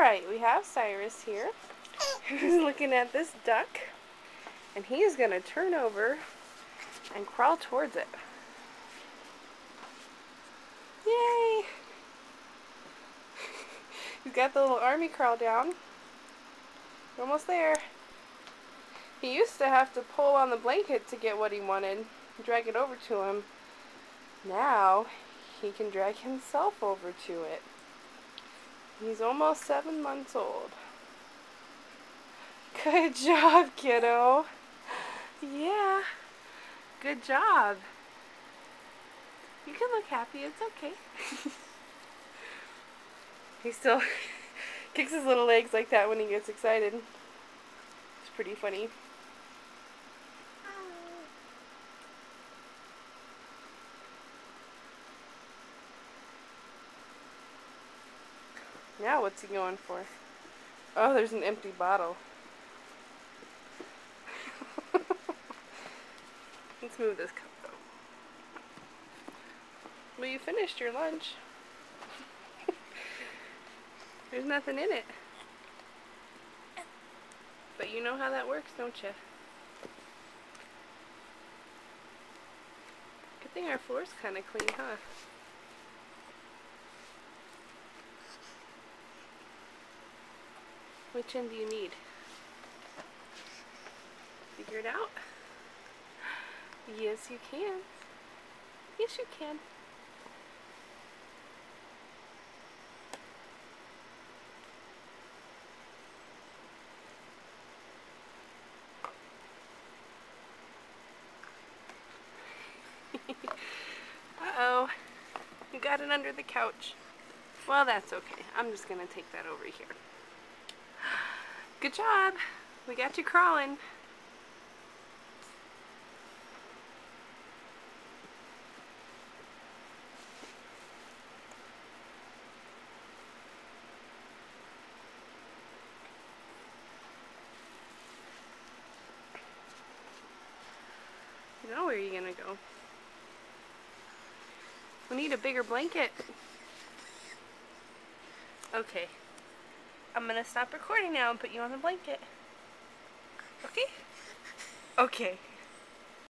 Alright, we have Cyrus here. He's looking at this duck. And he is going to turn over and crawl towards it. Yay! He's got the little army crawl down. We're almost there. He used to have to pull on the blanket to get what he wanted, drag it over to him. Now, he can drag himself over to it. He's almost 7 months old. Good job, kiddo. Yeah, good job. You can look happy, it's okay. He still kicks his little legs like that when he gets excited. It's pretty funny. Now what's he going for? Oh, there's an empty bottle. Let's move this cup though. Well, you finished your lunch. There's nothing in it. But you know how that works, don't you? Good thing our floor's kind of clean, huh? Which end do you need? Figure it out? Yes, you can. Yes, you can. Uh-oh. You got it under the couch. Well, that's okay. I'm just going to take that over here. Good job. We got you crawling. Now where are you going to go? We need a bigger blanket. Okay. I'm going to stop recording now and put you on the blanket. Okay? Okay.